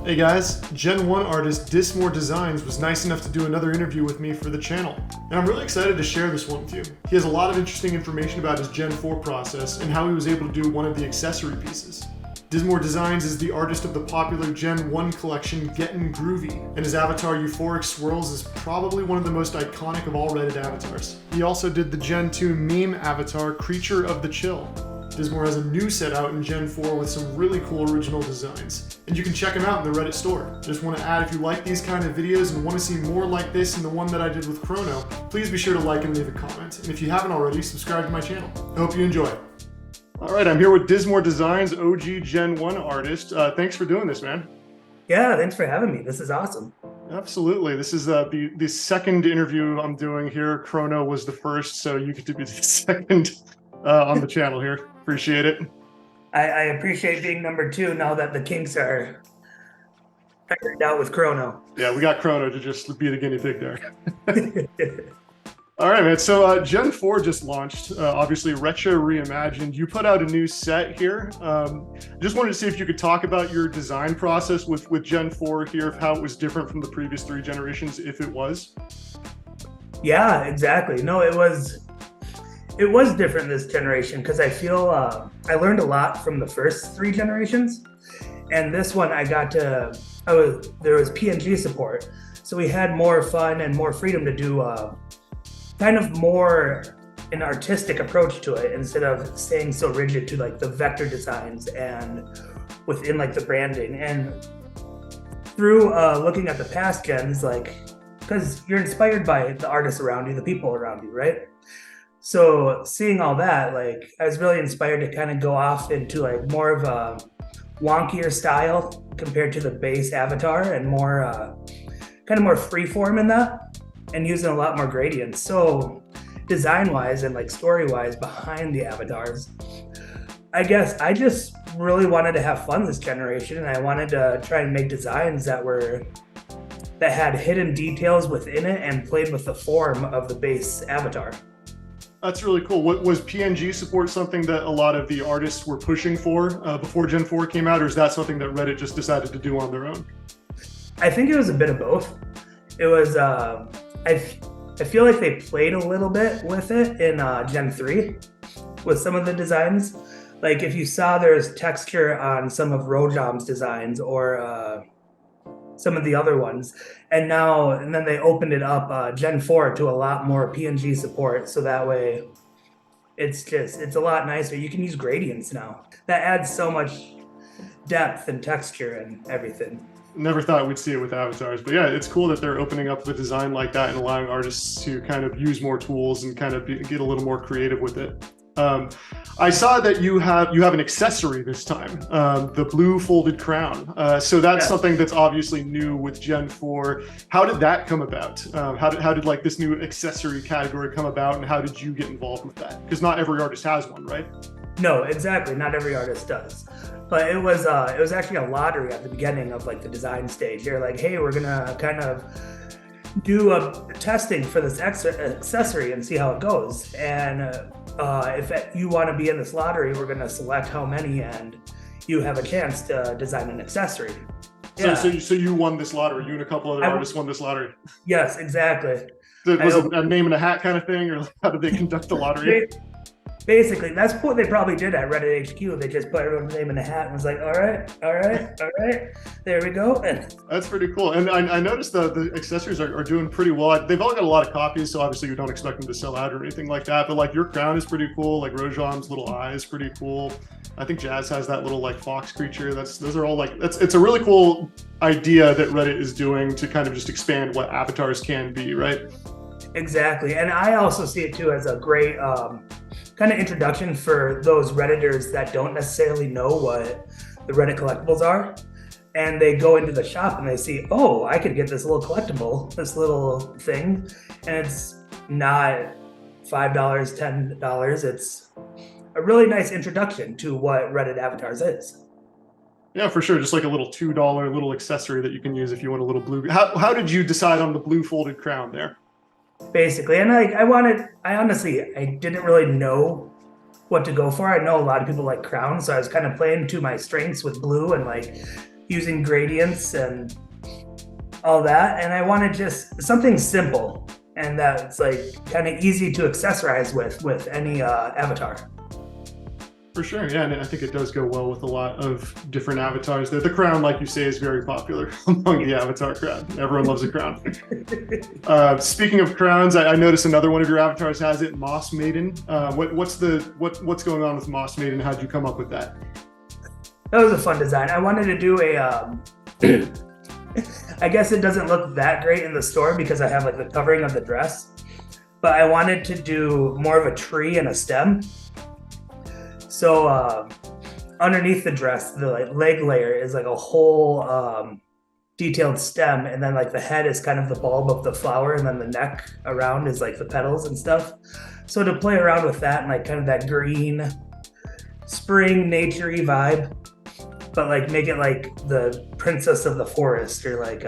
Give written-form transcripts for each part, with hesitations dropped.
Hey guys, Gen 1 artist Dissmore Designs was nice enough to do another interview with me for the channel, and I'm really excited to share this one with you. He has a lot of interesting information about his Gen 4 process and how he was able to do one of the accessory pieces. Dissmore Designs is the artist of the popular Gen 1 collection Gettin' Groovy, and his avatar Euphoric Swirls is probably one of the most iconic of all Reddit avatars. He also did the Gen 2 meme avatar Creature of the Chill. Dissmore has a new set out in Gen 4 with some really cool original designs, and you can check them out in the Reddit store. Just want to add, if you like these kind of videos and want to see more like this and the one that I did with Chrono, please be sure to like and leave a comment. And if you haven't already, subscribe to my channel. I hope you enjoy. All right, I'm here with Dissmore Designs, OG Gen 1 artist. Thanks for doing this, man. Yeah, thanks for having me. This is awesome. Absolutely. This is the second interview I'm doing here. Chrono was the first, so you get to be the second on the channel here. Appreciate it. I appreciate being number 2 now that the kinks are figured out with Chrono. Yeah, we got Chrono to just be the guinea pig there. All right, man. So Gen 4 just launched, obviously retro reimagined. You put out a new set here. Just wanted to see if you could talk about your design process with Gen 4 here, of how it was different from the previous 3 generations, if it was. Yeah, exactly. No, it was different this generation because I feel I learned a lot from the first 3 generations, and this one there was PNG support, so we had more fun and more freedom to do kind of more an artistic approach to it instead of staying so rigid to like the vector designs and within like the branding. And through looking at the past gens, like, because you're inspired by the artists around you, the people around you, right? So seeing all that, like, I was really inspired to kind of go off into like more of a wonkier style compared to the base avatar, and more kind of more freeform in that, and using a lot more gradients. So design-wise and like story-wise behind the avatars, I guess I just really wanted to have fun this generation, and I wanted to try and make designs that had hidden details within it and played with the form of the base avatar. That's really cool. Was PNG support something that a lot of the artists were pushing for before Gen 4 came out, or is that something that Reddit just decided to do on their own? I think it was a bit of both. It was, I feel like they played a little bit with it in Gen 3 with some of the designs. Like if you saw there's texture on some of Rojam's designs or some of the other ones, and then they opened it up Gen 4 to a lot more PNG support, so that way it's a lot nicer. You can use gradients now. That adds so much depth and texture and everything. Never thought we'd see it with avatars, but yeah, it's cool that they're opening up the design like that and allowing artists to kind of use more tools and kind of get a little more creative with it. I saw that you have an accessory this time, the blue folded crown. So that's something that's obviously new with Gen 4. How did that come about? How did like this new accessory category come about, and how did you get involved with that? Because not every artist has one, right? No, exactly. Not every artist does. But it was actually a lottery at the beginning of like the design stage. They're like, hey, we're gonna kind of do a testing for this accessory and see how it goes. And if you want to be in this lottery, we're gonna select how many, and you have a chance to design an accessory. So you won this lottery. You and a couple other artists won this lottery. Yes, exactly. Was it a name and a hat kind of thing, or how did they conduct the lottery? Basically, that's what they probably did at Reddit HQ. They just put everyone's name in a hat and was like, all right, there we go. That's pretty cool. And I noticed the accessories are doing pretty well. They've all got a lot of copies, so obviously you don't expect them to sell out or anything like that. But like your crown is pretty cool. Like Rojam's little eye is pretty cool. I think Jazz has that little like fox creature. Those are all like, it's a really cool idea that Reddit is doing to kind of just expand what avatars can be, right? Exactly. And I also see it too as a great kind of introduction for those Redditors that don't necessarily know what the Reddit collectibles are. And they go into the shop and they see, oh, I could get this little collectible, this little thing. And it's not $5, $10. It's a really nice introduction to what Reddit avatars is. Yeah, for sure. Just like a little $2 little accessory that you can use if you want a little blue. How did you decide on the blue folded crown there? Basically, and I didn't really know what to go for. I know a lot of people like crowns, so I was kind of playing to my strengths with blue and like using gradients and all that. And I wanted just something simple and that's like kind of easy to accessorize with any avatar. For sure, yeah, and I think it does go well with a lot of different avatars. The crown, like you say, is very popular among the avatar crowd. Everyone loves a crown. Speaking of crowns, I noticed another one of your avatars has it, Moss Maiden. What's going on with Moss Maiden? How'd you come up with that? That was a fun design. I wanted to do a, I guess it doesn't look that great in the store because I have like the covering of the dress, but I wanted to do more of a tree and a stem. So underneath the dress, the like leg layer is like a whole detailed stem, and then like the head is kind of the bulb of the flower, and then the neck around is like the petals and stuff. So to play around with that and like kind of that green spring nature-y vibe, but like make it like the princess of the forest or like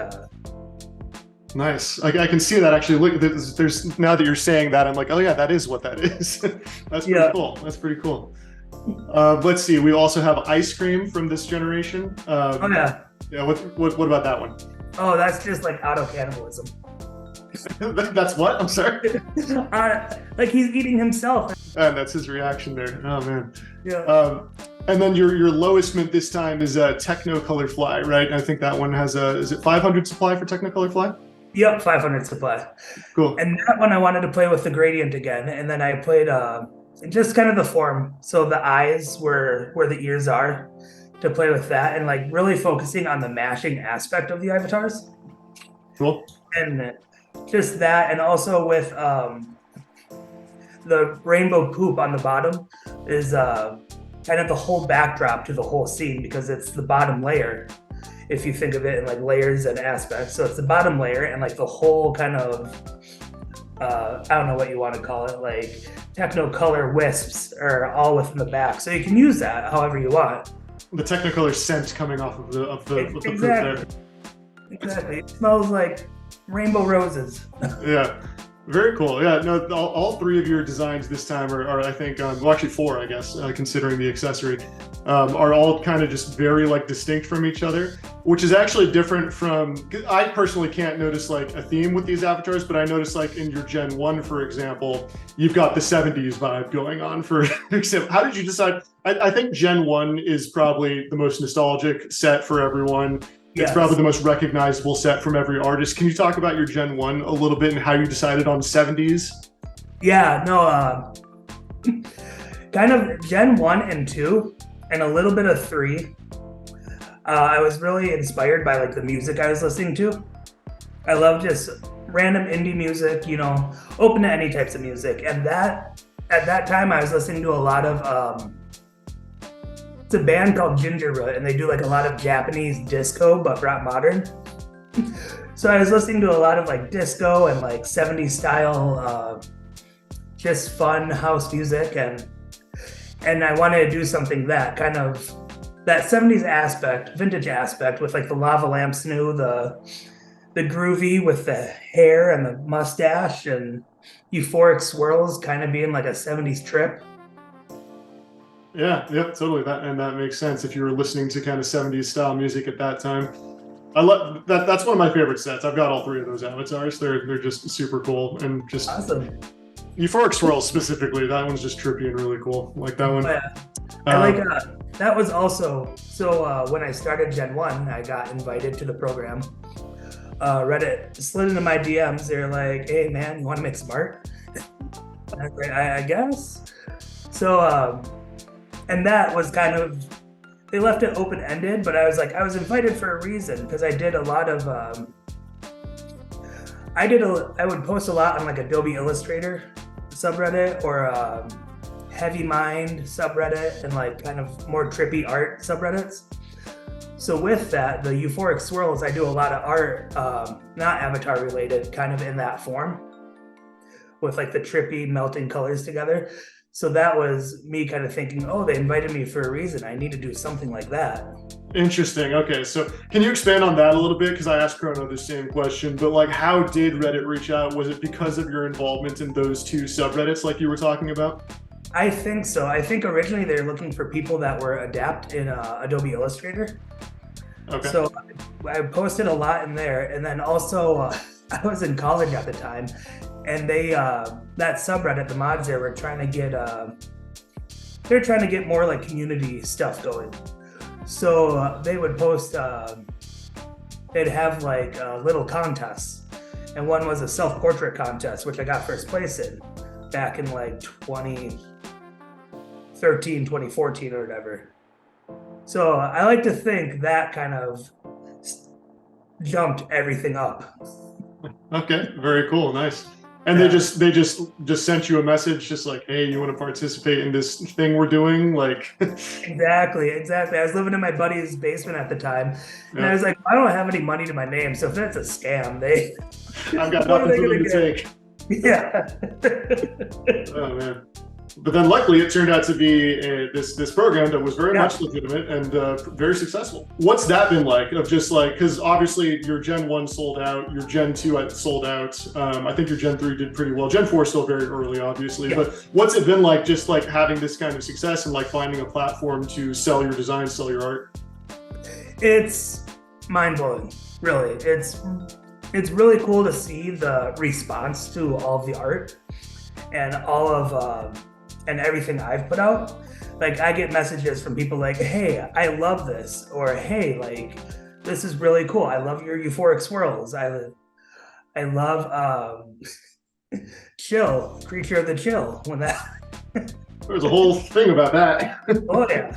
Nice. I can see that actually. Look, there's now that you're saying that, I'm like, oh yeah, that is what that is. That's pretty cool. That's pretty cool. Let's see. We also have ice cream from this generation. Oh yeah. Yeah. What about that one? Oh, that's just like auto cannibalism. That's what? I'm sorry. Like he's eating himself. And that's his reaction there. Oh man. Yeah. And then your lowest mint this time is Techno Color Fly, right? I think that one has is it 500 supply for Techno Color Fly? Yep, 500 supply. Cool. And that one I wanted to play with the gradient again, and then I played just kind of the form. So the eyes where the ears are, to play with that, and like really focusing on the mashing aspect of the avatars. Cool. And just that, and also with the rainbow poop on the bottom is kind of the whole backdrop to the whole scene, because it's the bottom layer, if you think of it in like layers and aspects. So it's the bottom layer and like the whole kind of I don't know what you want to call it, like techno color wisps are all within the back, so you can use that however you want. The Technicolor scent coming off of the Exactly. poop there. Exactly. It smells like rainbow roses. Yeah. Very cool. Yeah, no, all three of your designs this time are I think, well, actually four, I guess, considering the accessory, are all kind of just very like distinct from each other, which is actually different from, I personally can't notice like a theme with these avatars, but I noticed like in your Gen 1, for example, you've got the 70s vibe going on, for example. How did you decide? I think Gen 1 is probably the most nostalgic set for everyone. It's probably the most recognizable set from every artist. Can you talk about your Gen 1 a little bit and how you decided on 70s? Yeah, no, kind of Gen 1 and 2 and a little bit of 3. I was really inspired by like the music I was listening to. I love just random indie music, you know, open to any types of music. And that at that time I was listening to a lot of it's a band called Gingerroot, and they do like a lot of Japanese disco, but rock modern. So I was listening to a lot of like disco and like 70s style, just fun house music, and I wanted to do something that kind of that 70s aspect, vintage aspect, with like the lava lamp snoo, the groovy with the hair and the mustache, and euphoric swirls, kind of being like a 70s trip. Yeah, totally. That makes sense if you were listening to kind of 70s style music at that time. I love that. That's one of my favorite sets. I've got all three of those avatars. They're just super cool and just awesome. Euphoric swirls specifically. That one's just trippy and really cool. Like that one. Oh, yeah. I like that was also so when I started Gen 1, I got invited to the program. Reddit slid into my DMs. They're like, "Hey man, you want to make some art?" And I was like, I guess. So and that was kind of, they left it open-ended, but I was like, I was invited for a reason, because I did a lot of, I would post a lot on like Adobe Illustrator subreddit or Heavy Mind subreddit and like kind of more trippy art subreddits. So with that, the euphoric swirls, I do a lot of art, not avatar related, kind of in that form, with like the trippy melting colors together. So that was me kind of thinking, oh, they invited me for a reason. I need to do something like that. Interesting. Okay, so can you expand on that a little bit? Because I asked Chrono the same question, but like, how did Reddit reach out? Was it because of your involvement in those two subreddits like you were talking about? I think so. I think originally they were looking for people that were adept in Adobe Illustrator. Okay. So I posted a lot in there, and then also I was in college at the time, and they that subreddit, the mods there were trying to get they're trying to get more like community stuff going. So they would post, they'd have like little contests, and one was a self-portrait contest, which I got first place in back in like 2013, 2014 or whatever. So I like to think that kind of jumped everything up. Okay, very cool, nice. And Yeah. they just sent you a message, just like, hey, you want to participate in this thing we're doing? Like, Exactly. I was living in my buddy's basement at the time, and I yeah, was like, I don't have any money to my name, so if that's a scam, I've got what are nothing they for them gonna to get? take. Yeah. Oh man. But then luckily it turned out to be this program that was very Yeah. much legitimate and very successful. What's that been like, of just like, because obviously your Gen 1 sold out, your Gen 2 sold out, I think your Gen 3 did pretty well. Gen 4 is still very early, obviously, Yeah. but what's it been like just like having this kind of success and like finding a platform to sell your designs, sell your art? It's mind-blowing, really. It's really cool to see the response to all of the art and all of and everything I've put out. Like I get messages from people like, hey, I love this, or hey, like this is really cool. I love your euphoric swirls. I love chill, creature of the chill. When that There's a whole thing about that. oh yeah.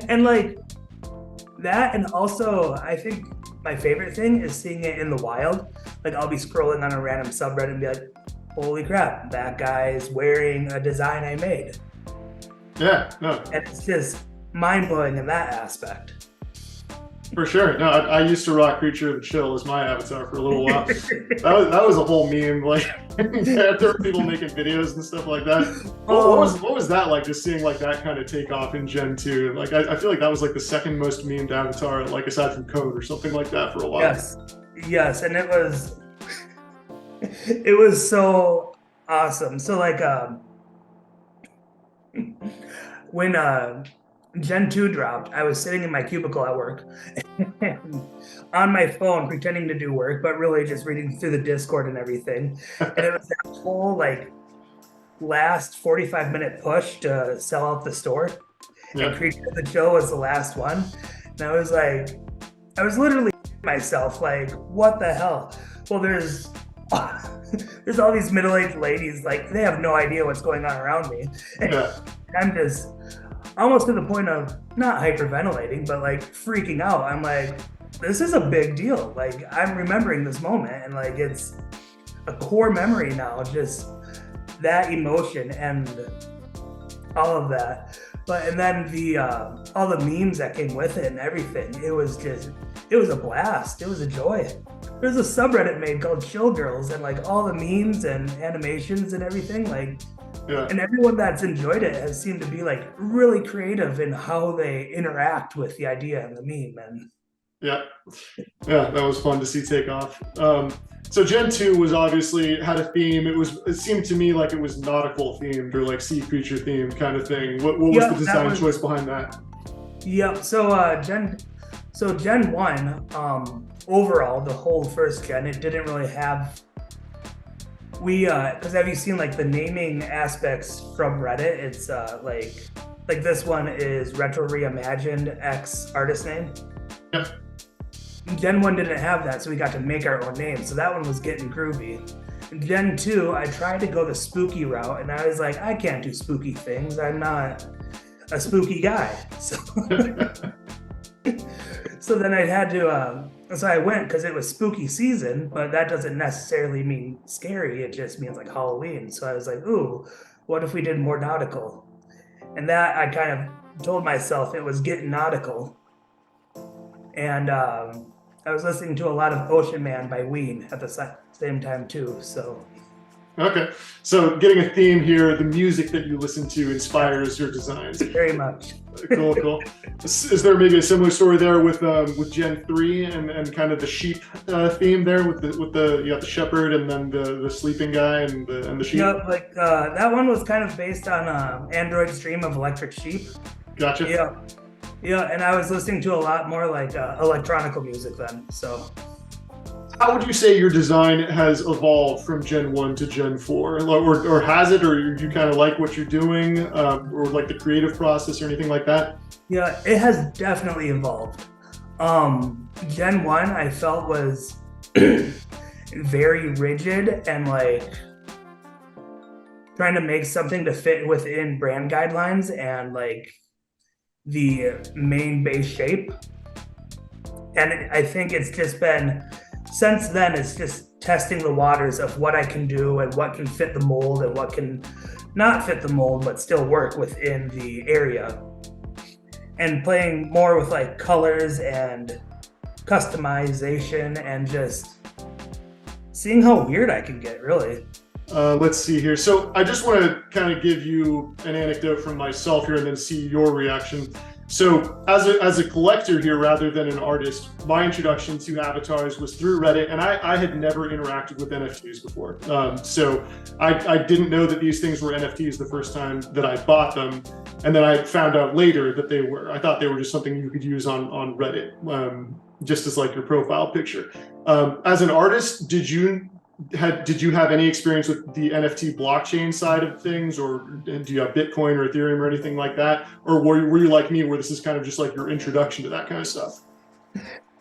And like that, and also I think my favorite thing is seeing it in the wild. Like I'll be scrolling on a random subreddit and be like, holy crap, that guy's wearing a design I made. Yeah, no, And it's just mind-blowing in that aspect. for sure. No, I used to rock Creature of the Chill as my avatar for a little while. That was a whole meme. Like there were people making videos and stuff like that. What was that like? Just seeing like that kind of take off in Gen 2. Like I feel like that was like the second most memed avatar, like aside from Code or something like that for a while. Yes, and it was so awesome. So like when Gen 2 dropped, I was sitting in my cubicle at work and on my phone pretending to do work, but really just reading through the Discord and everything. And it was that whole like last 45-minute push to sell out the store. Yeah. And Creature of the Chill was the last one. And I was literally myself like, what the hell? Well, there's all these middle-aged ladies, like they have no idea what's going on around me. And Yeah. I'm just almost to the point of not hyperventilating, but like freaking out. I'm like, this is a big deal. Like I'm remembering this moment, and like it's a core memory now, just that emotion and all of that. And then the all the memes that came with it and everything, it was a blast. It was a joy. There's a subreddit made called Chill Girls, and like all the memes and animations and everything, like, Yeah. and everyone that's enjoyed it has seemed to be like really creative in how they interact with the idea and the meme. And Yeah, that was fun to see take off. So Gen 2 was obviously had a theme. It seemed to me like it was nautical themed or like sea creature themed kind of thing. What was Yeah, the design that was- choice behind that? Yep. So Gen 1, overall, the whole first gen, it didn't really have. Because have you seen like the naming aspects from Reddit? It's like this one is Retro Reimagined X artist name. Yep. Gen 1 didn't have that, so we got to make our own name. So that one was getting groovy. Gen 2, I tried to go the spooky route, and I was like, I can't do spooky things. I'm not a spooky guy. So, so then I had to, so I went because it was spooky season, but that doesn't necessarily mean scary. It just means like Halloween. So I was like, ooh, what if we did more nautical? And that I kind of told myself it was getting nautical. And I was listening to a lot of Ocean Man by Ween at the same time too. So Okay, so getting a theme here, the music that you listen to inspires your designs. very much. Cool. Is there maybe a similar story there with Gen 3 and kind of the sheep theme there with the you got the shepherd and then the sleeping guy and the sheep? Yeah, like that one was kind of based on Android's Dream of Electric Sheep. Gotcha. Yeah. Yeah, and I was listening to a lot more like electronical music then. So How would you say your design has evolved from Gen 1 to Gen 4? Or has it, or you kind of like what you're doing, or like the creative process or anything like that? yeah, it has definitely evolved. Gen 1 I felt was very rigid and like trying to make something to fit within brand guidelines and like the main base shape. And I think it's just been, since then, it's just testing the waters of what I can do and what can fit the mold and what can not fit the mold, but still work within the area. And playing more with like colors and customization and just seeing how weird I can get, really. Let's see here. So I just want to kind of give you an anecdote from myself here and then see your reaction. So as a collector here, rather than an artist, my introduction to avatars was through Reddit, and I had never interacted with NFTs before. So I didn't know that these things were NFTs the first time that I bought them. And then I found out later that they were. I thought they were just something you could use on Reddit, just as like your profile picture. As an artist, did you have any experience with the NFT blockchain side of things, or do you have Bitcoin or Ethereum or anything like that? Or were you like me, where this is kind of just like your introduction to that kind of stuff?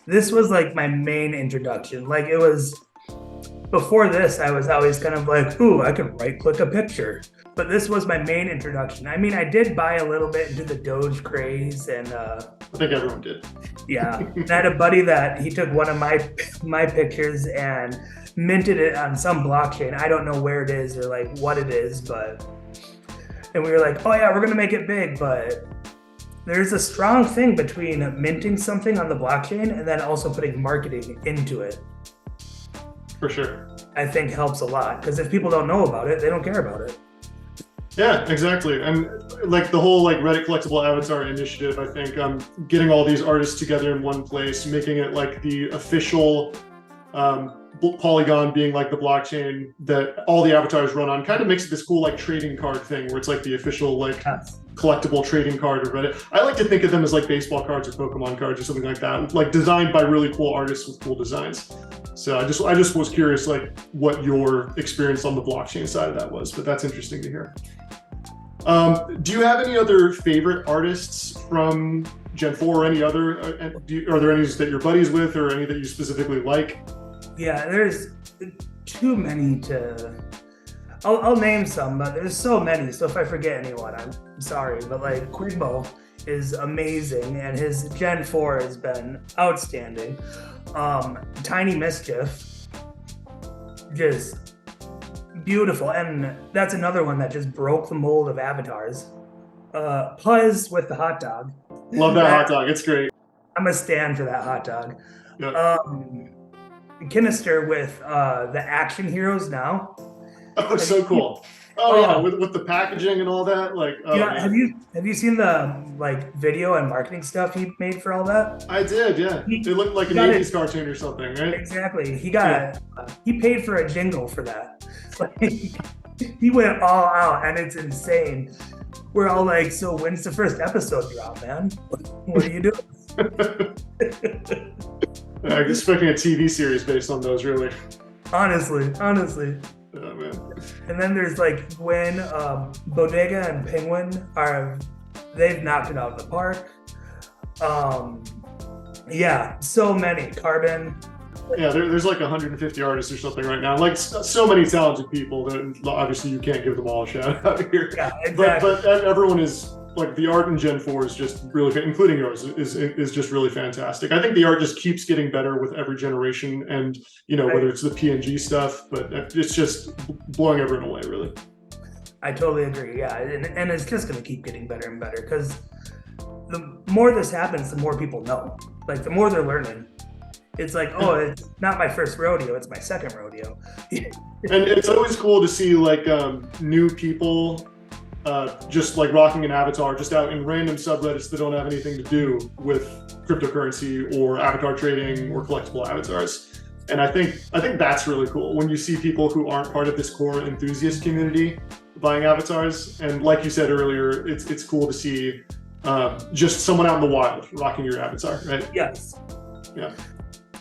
This was like my main introduction. Like it was, before this, I was always kind of like, ooh, I can right click a picture. But this was my main introduction. I mean, I did buy a little bit into the Doge craze, and I think everyone did. Yeah, I had a buddy that he took one of my pictures and minted it on some blockchain. I don't know where it is or like what it is, and we were like, oh yeah, we're gonna make it big. But there's a strong thing between minting something on the blockchain and then also putting marketing into it. For sure. I think helps a lot, because if people don't know about it, they don't care about it. Yeah, exactly. And like the whole like Reddit Collectible Avatar initiative, I think getting all these artists together in one place, making it like the official Polygon being like the blockchain that all the avatars run on, kind of makes it this cool like trading card thing where it's like the official like collectible trading card of Reddit. I like to think of them as like baseball cards or Pokemon cards or something like that, like designed by really cool artists with cool designs. So I just was curious like what your experience on the blockchain side of that was, but that's interesting to hear. Do you have any other favorite artists from Gen 4 or any other? Are there any that you're buddies with or any that you specifically like? Yeah, there's too many to... I'll name some, but there's so many. So if I forget anyone, I'm sorry. But like Quigbo is amazing, and his Gen 4 has been outstanding. Tiny Mischief, just beautiful, and that's another one that just broke the mold of avatars. Puzz with the hot dog. Love that hot dog. It's great. I'm a stan for that hot dog. Yeah. Kinister with the action heroes now. Oh, so cool. Oh yeah, with the packaging and all that. Like, oh, yeah. Have you seen the like video and marketing stuff he made for all that? I did, yeah. It looked like an 80s cartoon or something, right? Exactly. He paid for a jingle for that. Like, he went all out, and it's insane. We're all like, so when's the first episode drop, man? What are you doing? I'm expecting a TV series based on those, really. Honestly. Oh, man. And then there's like Gwen, Bodega and Penguin they've knocked it out of the park. Yeah, so many. Carbon. Yeah, there's like 150 artists or something right now. Like so many talented people that obviously you can't give them all a shout out here. Yeah, exactly. But everyone is like, the art in Gen 4 is just really, including yours, is just really fantastic. I think the art just keeps getting better with every generation, and whether it's the PNG stuff, but it's just blowing everyone away, really. I totally agree. Yeah, and it's just going to keep getting better and better, because the more this happens, the more people know. Like the more they're learning. It's like, oh, it's not my first rodeo, it's my second rodeo. And it's always cool to see like new people just like rocking an avatar just out in random subreddits that don't have anything to do with cryptocurrency or avatar trading or collectible avatars. And I think that's really cool when you see people who aren't part of this core enthusiast community buying avatars. And like you said earlier, it's cool to see just someone out in the wild rocking your avatar, right? Yes. Yeah.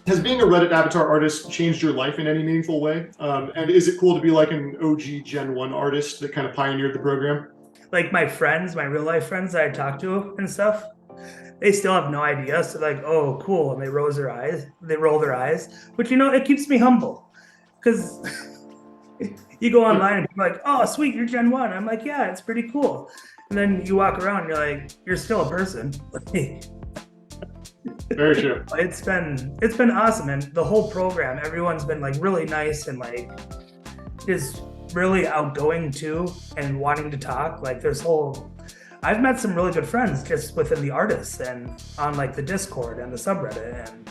Has being a Reddit avatar artist changed your life in any meaningful way? And is it cool to be like an OG Gen 1 artist that kind of pioneered the program? Like my friends, my real life friends that I talk to and stuff, they still have no idea. So like, oh, cool. And they roll their eyes, which, you know, it keeps me humble because you go online and people are like, oh, sweet, you're Gen 1. I'm like, yeah, it's pretty cool. And then you walk around and you're like, you're still a person. Very true. It's been awesome. And the whole program, everyone's been like really nice and like just really outgoing too and wanting to talk. Like I've met some really good friends just within the artists and on like the Discord and the subreddit. And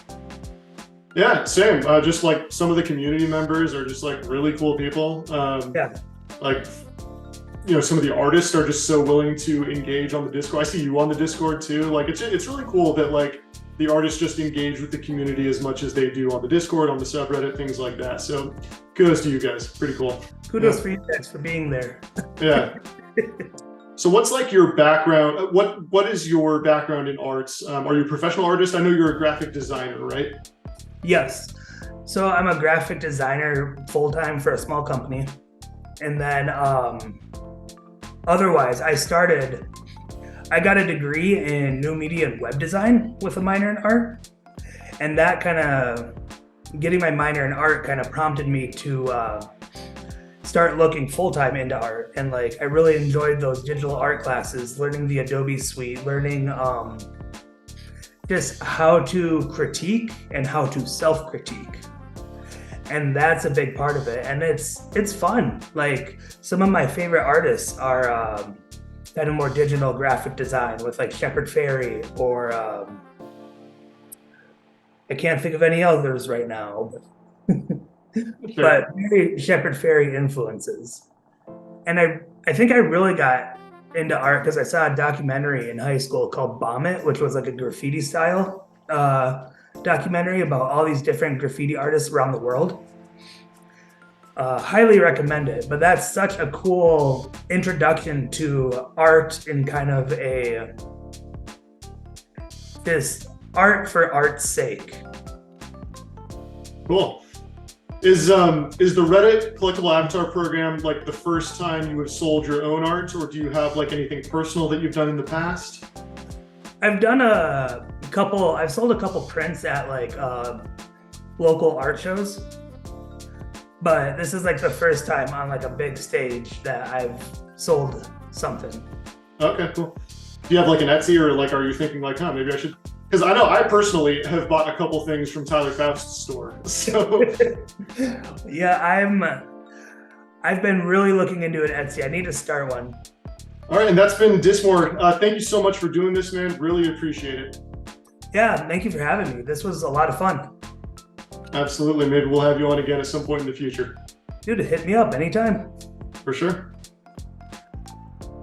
yeah, same. Just like some of the community members are just like really cool people. Yeah. Like, you know, some of the artists are just so willing to engage on the Discord. I see you on the Discord too. Like it's really cool that like the artists just engage with the community as much as they do on the Discord, on the subreddit, things like that. So kudos to you guys. Pretty cool. Kudos for you guys for being there. Yeah. So what's like your background? What is your background in arts? Are you a professional artist? I know you're a graphic designer, right? Yes. So I'm a graphic designer full-time for a small company. And then otherwise, I got a degree in new media and web design with a minor in art. And that kind of, getting my minor in art kind of prompted me to start looking full-time into art. And like, I really enjoyed those digital art classes, learning the Adobe suite, learning just how to critique and how to self-critique. And that's a big part of it. And it's fun. Like some of my favorite artists are kind of more digital graphic design with like Shepard Fairey or I can't think of any others right now, but very Shepard Fairey influences. And I think I really got into art because I saw a documentary in high school called Bomb It, which was like a graffiti style documentary about all these different graffiti artists around the world. Highly recommend it, but that's such a cool introduction to art in kind of this art for art's sake. Cool. Is the Reddit Collectible Avatar program like the first time you have sold your own art, or do you have like anything personal that you've done in the past? I've done I've sold a couple prints at like local art shows, but this is like the first time on like a big stage that I've sold something. Okay, cool. Do you have like an Etsy, or like are you thinking like, maybe I should? Because I know I personally have bought a couple things from Tyler Faust's store. So yeah, I've been really looking into an Etsy. I need to start one. All right, and that's been Dissmore. Thank you so much for doing this, man. Really appreciate it. Yeah, thank you for having me. This was a lot of fun. Absolutely. Maybe we'll have you on again at some point in the future. Dude, hit me up anytime. For sure.